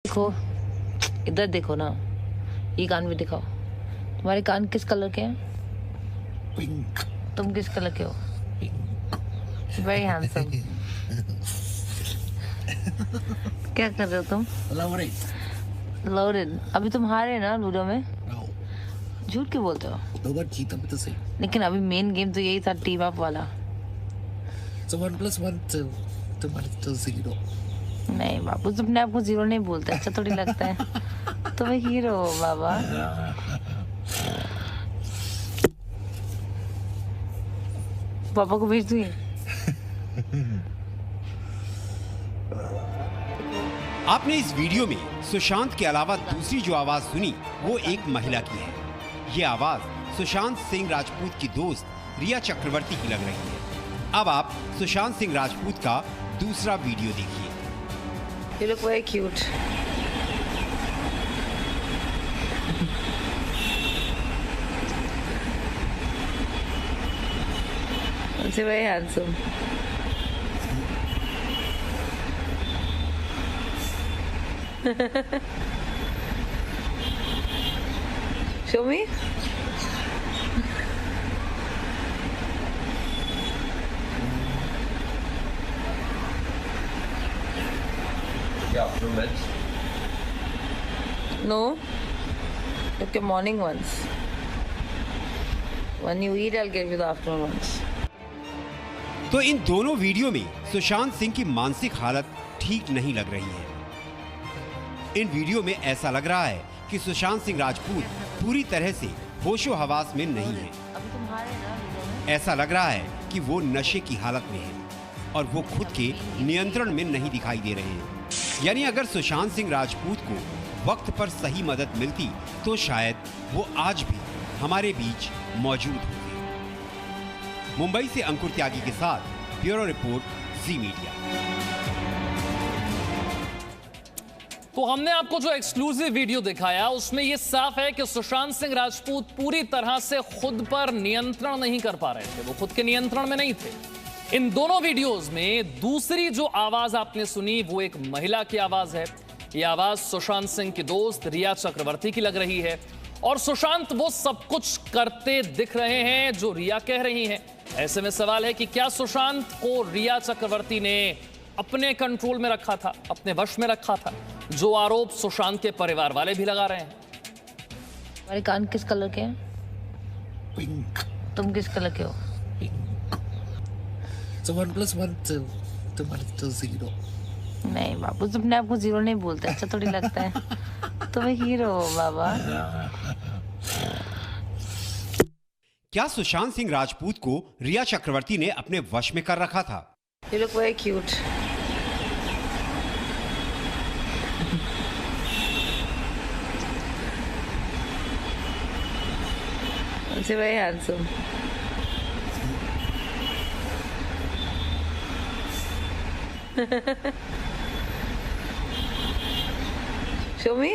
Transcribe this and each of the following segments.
देखो, इधर देखो ना, ये कान भी दिखाओ। तुम्हारे कान किस कलर के हैं? पिंक। तुम किस कलर के हो? Very handsome. क्या कर रहे हो तुम? लोडेड। अभी तुम हारे ना लूडो में? झूठ क्यों बोलते हो? दो बार जीता भी तो सही। लेकिन अभी मेन गेम तो यही था, टीम अप वाला। So 1 + 1 2 तो 0। नहीं बाबू, तुम अपने आप को जीरो नहीं बोलते, अच्छा थोड़ी लगता है। तुम एक हीरो हो बाबा। पापा को भेज दूँ? आपने इस वीडियो में सुशांत के अलावा दूसरी जो आवाज सुनी वो एक महिला की है। ये आवाज सुशांत सिंह राजपूत की दोस्त रिया चक्रवर्ती की लग रही है। अब आप सुशांत सिंह राजपूत का दूसरा वीडियो देखिए। You look very cute. You're very handsome. Show me. Afternoon lunch. No. Look, your morning ones. When you eat, I'll give you the afternoon ones. तो इन दोनों वीडियो में सुशांत सिंह की मानसिक हालत ठीक नहीं लग रही है। इन वीडियो में ऐसा लग रहा है कि सुशांत सिंह राजपूत पूरी तरह से होशो हवास में नहीं है। अभी तुम हारे ना लूडो में? ऐसा लग रहा है कि वो नशे की हालत में है और वो खुद के नियंत्रण में नहीं दिखाई दे रहे हैं। यानी अगर सुशांत सिंह राजपूत को वक्त पर सही मदद मिलती तो शायद वो आज भी हमारे बीच मौजूद होते। मुंबई से अंकुर त्यागी के साथ ब्यूरो रिपोर्ट, जी मीडिया। तो हमने आपको जो एक्सक्लूसिव वीडियो दिखाया उसमें यह साफ है कि सुशांत सिंह राजपूत पूरी तरह से खुद पर नियंत्रण नहीं कर पा रहे थे, वो खुद के नियंत्रण में नहीं थे। इन दोनों वीडियोस में दूसरी जो आवाज आपने सुनी वो एक महिला की आवाज है। यह आवाज सुशांत सिंह की दोस्त रिया चक्रवर्ती की लग रही है और सुशांत वो सब कुछ करते दिख रहे हैं जो रिया कह रही हैं। ऐसे में सवाल है कि क्या सुशांत को रिया चक्रवर्ती ने अपने कंट्रोल में रखा था, अपने वश में रखा था, जो आरोप सुशांत के परिवार वाले भी लगा रहे हैं। तुम्हारे कान किस कलर के हैं? पिंक। तुम किस कलर के हो? So 1 + 1 तो 0। नहीं बाबू, तुम अपने आप को जीरो नहीं बोलते, अच्छा थोड़ी लगता है। तुम एक हीरो हो बाबा। क्या सुशांत सिंह राजपूत को रिया चक्रवर्ती ने अपने वश में कर रखा था? You look very cute. You're very handsome. Show me.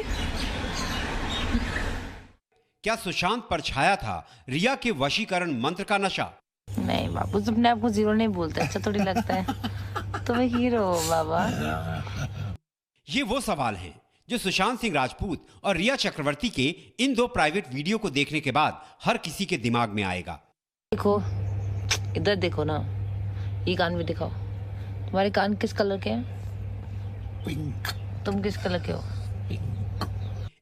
क्या सुशांत पर छाया था रिया के वशीकरण मंत्र का नशा? नहीं बाबू, तुम अपने आप को जीरो नहीं बोलते, अच्छा थोड़ी लगता है। तुम एक हीरो हो बाबा। ये वो सवाल हैं जो सुशांत सिंह राजपूत और रिया चक्रवर्ती के इन दो प्राइवेट वीडियो को देखने के बाद हर किसी के दिमाग में आएगा। देखो, इधर देखो ना, ये कान भी दिखाओ। तुम्हारे कान किस कलर के हैं? पिंक। तुम किस कलर के हो?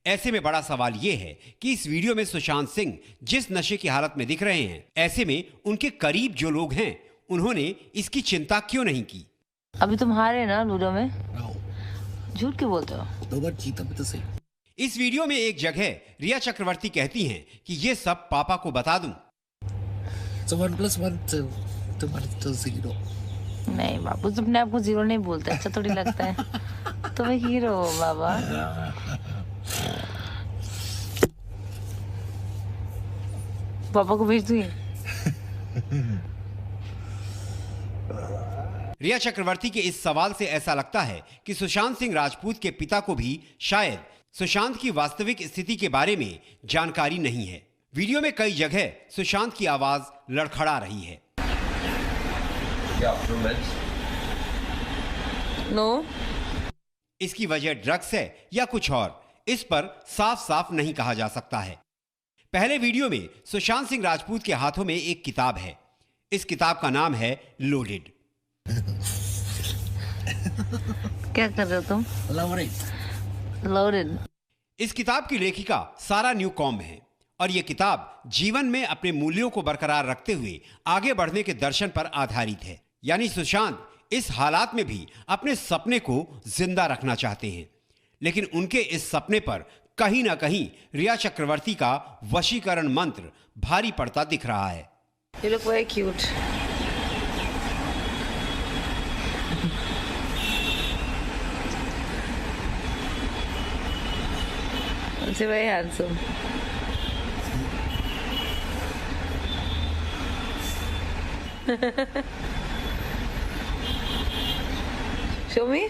ऐसे में बड़ा सवाल ये है कि इस वीडियो में सुशांत सिंह जिस नशे की हालत में दिख रहे हैं, ऐसे में उनके करीब जो लोग हैं उन्होंने इसकी चिंता क्यों नहीं की? अभी तुम हारे ना लूडो में? झूठ क्यों बोलते हो? दो बार जीता भी तो सही। इस वीडियो में एक जगह रिया चक्रवर्ती कहती हैं कि ये सब पापा को बता दूं। So 1 + 1 तो 0। नहीं बाबू, तुम अपने आप को जीरो नहीं बोलते, अच्छा थोड़ी लगता है। तुम एक हीरो हो बाबा। पापा को भेज दूँ? रिया चक्रवर्ती के इस सवाल से ऐसा लगता है कि सुशांत सिंह राजपूत के पिता को भी शायद सुशांत की वास्तविक स्थिति के बारे में जानकारी नहीं है। वीडियो में कई जगह सुशांत की आवाज लड़खड़ा रही है। Afternoon lunch. No. इसकी वजह ड्रग्स है या कुछ और, इस पर साफ साफ नहीं कहा जा सकता है। पहले वीडियो में सुशांत सिंह राजपूत के हाथों में एक किताब है। इस किताब का नाम है लोडेड। क्या कर रहे हो तुम? लोडेड। इस किताब की लेखिका सारा न्यूकॉम्ब है और यह किताब जीवन में अपने मूल्यों को बरकरार रखते हुए आगे बढ़ने के दर्शन पर आधारित है। यानी सुशांत इस हालात में भी अपने सपने को जिंदा रखना चाहते हैं, लेकिन उनके इस सपने पर कहीं ना कहीं रिया चक्रवर्ती का वशीकरण मंत्र भारी पड़ता दिख रहा है। You look very cute. You're very handsome. Show me.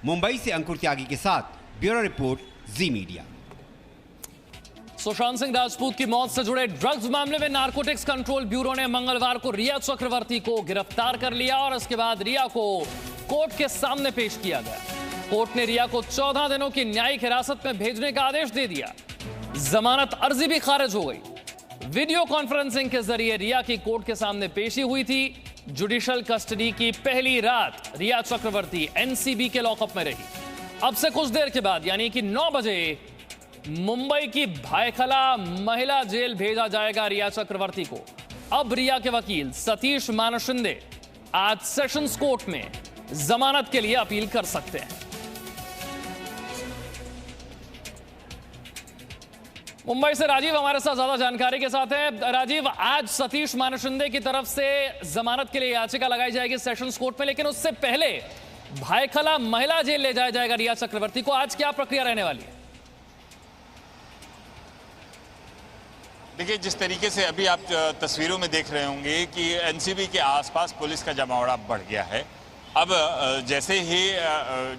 Mumbai से अंकुर त्यागी के साथ ब्यूरो रिपोर्ट, जी मीडिया। सुशांत सिंह राजपूत की मौत से जुड़े ड्रग्स मामले में नारकोटिक्स कंट्रोल ब्यूरो ने मंगलवार को रिया चक्रवर्ती को गिरफ्तार कर लिया और इसके बाद रिया को कोर्ट के सामने पेश किया गया। कोर्ट ने रिया को 14 दिनों की न्यायिक हिरासत में भेजने का आदेश दे दिया। जमानत अर्जी भी खारिज हो गई। वीडियो कॉन्फ्रेंसिंग के जरिए रिया की कोर्ट के सामने पेशी हुई थी। जुडिशियल कस्टडी की पहली रात रिया चक्रवर्ती एनसीबी के लॉकअप में रही। अब से कुछ देर के बाद यानी कि 9 बजे मुंबई की भायखला महिला जेल भेजा जाएगा रिया चक्रवर्ती को। अब रिया के वकील सतीश मानशिंदे आज सेशंस कोर्ट में जमानत के लिए अपील कर सकते हैं। मुंबई से राजीव हमारे साथ ज्यादा जानकारी के साथ है। राजीव, आज सतीश मानशिंदे की तरफ से जमानत के लिए याचिका लगाई जाएगी सेशंस कोर्ट में, लेकिन उससे पहले भायखला महिला जेल ले जाया जाएगा रिया चक्रवर्ती को। आज क्या प्रक्रिया रहने वाली है? देखिए, जिस तरीके से अभी आप तस्वीरों में देख रहे होंगे कि एनसीबी के आसपास पुलिस का जमावड़ा बढ़ गया है। अब जैसे ही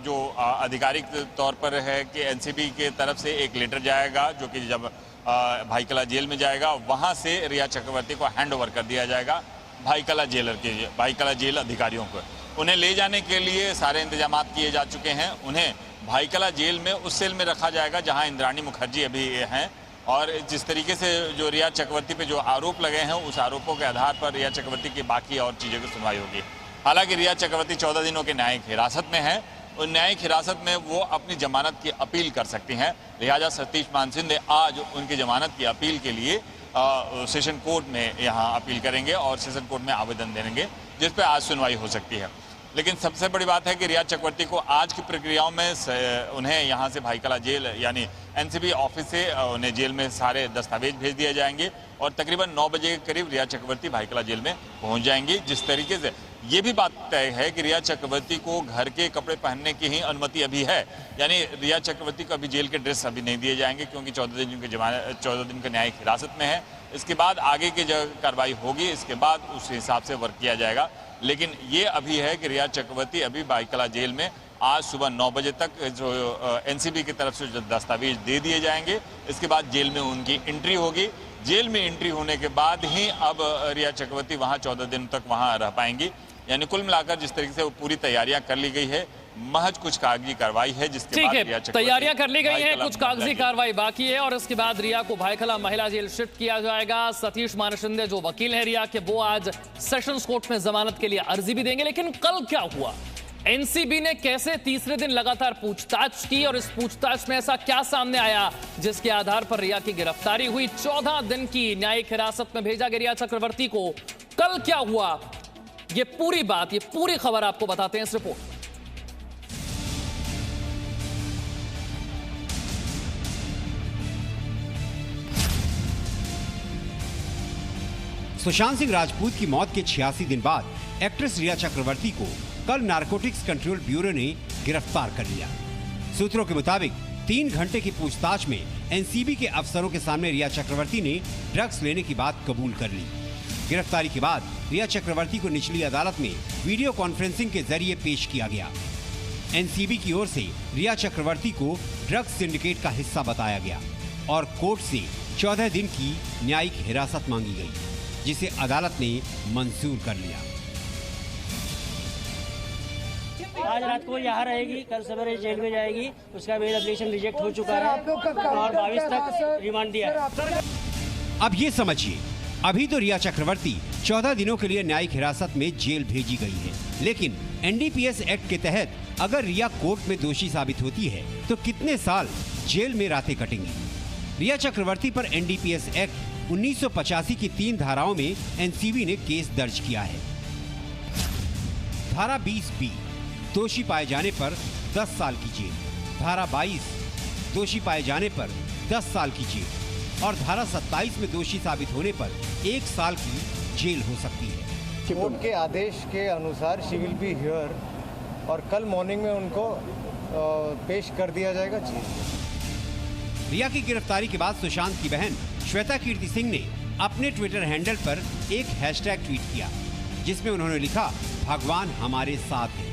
जो आधिकारिक तौर पर है कि एनसीबी के तरफ से एक लेटर जाएगा जो कि जब भाईकला जेल में जाएगा, वहां से रिया चक्रवर्ती को हैंड ओवर कर दिया जाएगा भाईकला जेल अधिकारियों को। उन्हें ले जाने के लिए सारे इंतजाम किए जा चुके हैं। उन्हें भाईकला जेल में उस सेल में रखा जाएगा जहां इंद्राणी मुखर्जी अभी हैं। और जिस तरीके से जो रिया चक्रवर्ती पे जो आरोप लगे हैं, उस आरोपों के आधार पर रिया चक्रवर्ती की बाकी और चीज़ों की सुनवाई होगी। हालांकि रिया चक्रवर्ती 14 दिनों के न्यायिक हिरासत में है। उन न्यायिक हिरासत में वो अपनी जमानत की अपील कर सकती हैं। लिहाजा सतीश मानशिंदे आज उनकी जमानत की अपील के लिए सेशन कोर्ट में यहाँ अपील करेंगे और सेशन कोर्ट में आवेदन देंगे, जिस पर आज सुनवाई हो सकती है। लेकिन सबसे बड़ी बात है कि रिया चक्रवर्ती को आज की प्रक्रियाओं में उन्हें यहाँ से भाईकला जेल यानी एनसीबी ऑफिस से उन्हें जेल में सारे दस्तावेज भेज दिए जाएंगे और तकरीबन 9 बजे के करीब रिया चक्रवर्ती भाईकला जेल में पहुँच जाएंगी। जिस तरीके से ये भी बात तय है कि रिया चक्रवर्ती को घर के कपड़े पहनने की ही अनुमति अभी है, यानी रिया चक्रवर्ती को अभी जेल के ड्रेस अभी नहीं दिए जाएंगे क्योंकि 14 दिन के न्यायिक हिरासत में है। इसके बाद आगे की जो कार्रवाई होगी, इसके बाद उस हिसाब से वर्क किया जाएगा। लेकिन ये अभी है कि रिया चक्रवर्ती अभी भाईकला जेल में आज सुबह 9 बजे तक जो एनसीबी की तरफ से जो दस्तावेज दे दिए जाएंगे, इसके बाद जेल में उनकी एंट्री होगी। जेल में एंट्री होने के बाद ही अब रिया चक्रवर्ती वहां 14 दिन तक वहां रह पाएंगी। यानी कुल मिलाकर जिस तरीके से वो पूरी तैयारियां कर ली गई है, महज कुछ कागजी कार्रवाई है जिसके बाद रिया चक्रवर्ती तैयारियां कर ली गई है, कुछ कागजी कार्रवाई बाकी है और इसके बाद रिया को भाईखला महिला जेल शिफ्ट किया जाएगा। सतीश मानशिंदे जो वकील है रिया के, वो आज सेशंस कोर्ट में जमानत के लिए अर्जी भी देंगे। लेकिन कल क्या हुआ? एनसीबी ने कैसे तीसरे दिन लगातार पूछताछ की और इस पूछताछ में ऐसा क्या सामने आया जिसके आधार पर रिया की गिरफ्तारी हुई? 14 दिन की न्यायिक हिरासत में भेजा गया रिया चक्रवर्ती को। कल क्या हुआ, ये पूरी बात, ये पूरी खबर आपको बताते हैं इस रिपोर्ट में। सुशांत सिंह राजपूत की मौत के 86 दिन बाद एक्ट्रेस रिया चक्रवर्ती को कल नारकोटिक्स कंट्रोल ब्यूरो ने गिरफ्तार कर लिया। सूत्रों के मुताबिक 3 घंटे की पूछताछ में एनसीबी के अफसरों के सामने रिया चक्रवर्ती ने ड्रग्स लेने की बात कबूल कर ली। गिरफ्तारी के बाद रिया चक्रवर्ती को निचली अदालत में वीडियो कॉन्फ्रेंसिंग के जरिए पेश किया गया। एनसीबी की ओर से रिया चक्रवर्ती को ड्रग्स सिंडिकेट का हिस्सा बताया गया और कोर्ट से 14 दिन की न्यायिक हिरासत मांगी गई, जिसे अदालत ने मंजूर कर लिया। आज रात को यहाँ रहेगी, कल सवेरे जेल में जाएगी। उसका बेल एप्लीकेशन रिजेक्ट हो चुका है और 22 तक रिमांड दिया है। अब ये समझिए, अभी तो रिया चक्रवर्ती 14 दिनों के लिए न्यायिक हिरासत में जेल भेजी गई है, लेकिन एनडीपीएस एक्ट के तहत अगर रिया कोर्ट में दोषी साबित होती है तो कितने साल जेल में रातें कटेंगी। रिया चक्रवर्ती पर एनडीपीएस एक्ट 1985 की 3 धाराओं में एनसीबी ने केस दर्ज किया है। धारा 20B दोषी पाए जाने पर 10 साल की जेल, धारा 22 दोषी पाए जाने पर 10 साल की जेल और धारा 27 में दोषी साबित होने पर 1 साल की जेल हो सकती है। कोर्ट के आदेश के अनुसार शी विल बी हियर और कल मॉर्निंग में उनको पेश कर दिया जाएगा जेल। रिया की गिरफ्तारी के बाद सुशांत की बहन श्वेता कीर्ति सिंह ने अपने ट्विटर हैंडल पर एक हैशटैग ट्वीट किया, जिसमें उन्होंने लिखा, भगवान हमारे साथ है।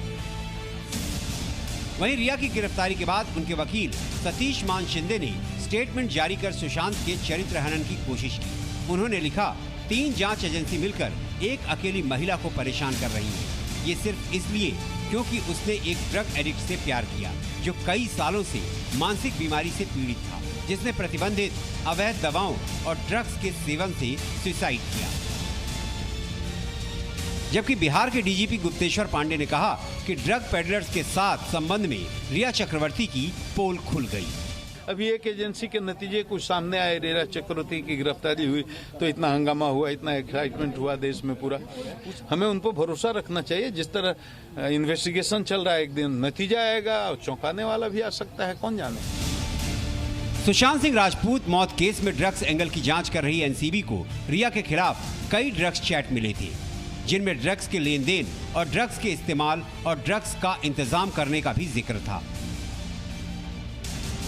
वहीं रिया की गिरफ्तारी के बाद उनके वकील सतीश मान शिंदे ने स्टेटमेंट जारी कर सुशांत के चरित्र हनन की कोशिश की। उन्होंने लिखा, 3 जांच एजेंसी मिलकर एक अकेली महिला को परेशान कर रही है। ये सिर्फ इसलिए क्योंकि उसने एक ड्रग एडिक्ट से प्यार किया जो कई सालों से मानसिक बीमारी से पीड़ित था, जिसने प्रतिबंधित अवैध दवाओं और ड्रग्स के सेवन से सुसाइड किया। जबकि बिहार के डीजीपी गुप्तेश्वर पांडे ने कहा कि ड्रग पेडलर्स के साथ संबंध में रिया चक्रवर्ती की पोल खुल गई। अभी एक एजेंसी के नतीजे कुछ सामने आए, रिया चक्रवर्ती की गिरफ्तारी हुई तो इतना हंगामा हुआ, इतना एक्साइटमेंट हुआ देश में पूरा। हमें उन पर भरोसा रखना चाहिए। जिस तरह इन्वेस्टिगेशन चल रहा है, एक दिन नतीजा आएगा और चौंकाने वाला भी आ सकता है, कौन जाने। सुशांत सिंह राजपूत मौत केस में ड्रग्स एंगल की जांच कर रही एनसीबी को रिया के खिलाफ कई ड्रग्स चैट मिले थे, जिनमें ड्रग्स के लेन देन और ड्रग्स के इस्तेमाल और ड्रग्स का इंतजाम करने का भी जिक्र था।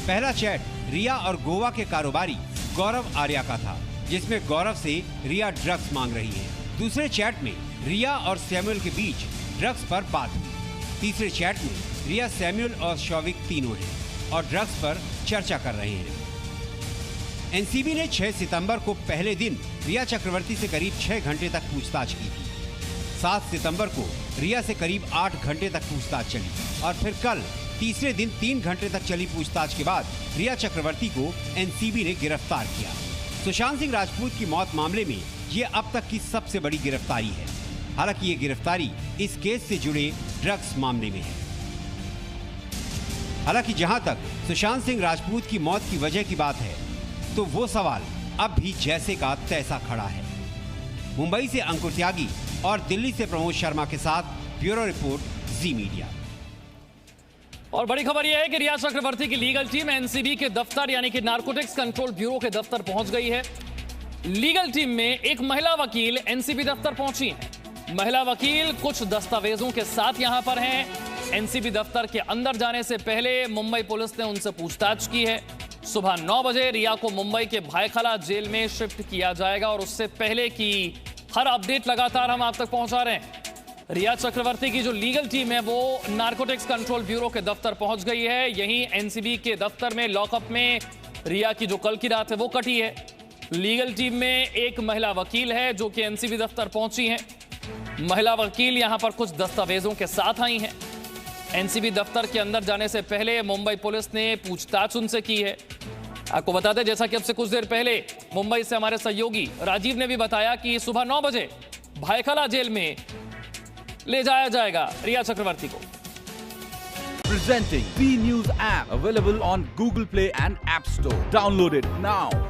पहला चैट रिया और गोवा के कारोबारी गौरव आर्या का था, जिसमें गौरव से रिया ड्रग्स मांग रही है। दूसरे चैट में रिया और सैमुअल के बीच ड्रग्स पर बात हुई। तीसरे चैट में रिया, सैमुअल और शौविक तीनों हैं और ड्रग्स पर चर्चा कर रहे हैं। एनसीबी ने 6 सितंबर को पहले दिन रिया चक्रवर्ती से करीब 6 घंटे तक पूछताछ की थी। 7 सितंबर को रिया से करीब 8 घंटे तक पूछताछ चली और फिर कल तीसरे दिन 3 घंटे तक चली पूछताछ के बाद रिया चक्रवर्ती को एनसीबी ने गिरफ्तार किया। सुशांत सिंह राजपूत की मौत मामले में ये अब तक की सबसे बड़ी गिरफ्तारी है। हालांकि ये गिरफ्तारी इस केस से जुड़े ड्रग्स मामले में है। हालांकि जहां तक सुशांत सिंह राजपूत की मौत की वजह की बात है, तो वो सवाल अब भी जैसे का तैसा खड़ा है। मुंबई से अंकुर त्यागी और दिल्ली से प्रमोद शर्मा के साथ ब्यूरो रिपोर्ट, जी मीडिया। और बड़ी खबर यह है कि रिया चक्रवर्ती की लीगल टीम एनसीबी के दफ्तर यानी कि नारकोटिक्स कंट्रोल ब्यूरो के दफ्तर पहुंच गई है। लीगल टीम में एक महिला वकील एनसीबी दफ्तर पहुंची है। महिला वकील कुछ दस्तावेजों के साथ यहां पर हैं। एनसीबी दफ्तर के अंदर जाने से पहले मुंबई पुलिस ने उनसे पूछताछ की है। सुबह 9 बजे रिया को मुंबई के भायखला जेल में शिफ्ट किया जाएगा और उससे पहले की हर अपडेट लगातार हम आप तक पहुंचा रहे हैं। रिया चक्रवर्ती की जो लीगल टीम है वो नारकोटिक्स कंट्रोल ब्यूरो के दफ्तर पहुंच गई है। यहीं एनसीबी के दफ्तर में लॉकअप में रिया की जो कल की रात है वो कटी है। लीगल टीम में एक महिला वकील है जो कि एनसीबी दफ्तर पहुंची है। महिला वकील यहां पर कुछ दस्तावेजों के साथ आई हैं। एनसीबी दफ्तर के अंदर जाने से पहले मुंबई पुलिस ने पूछताछ उनसे की है। आपको बता दें, जैसा कि अब से कुछ देर पहले मुंबई से हमारे सहयोगी राजीव ने भी बताया कि सुबह 9 बजे भायखला जेल में ले जाया जाएगा रिया चक्रवर्ती को। Presenting B News app available on Google Play and App Store. Download it now.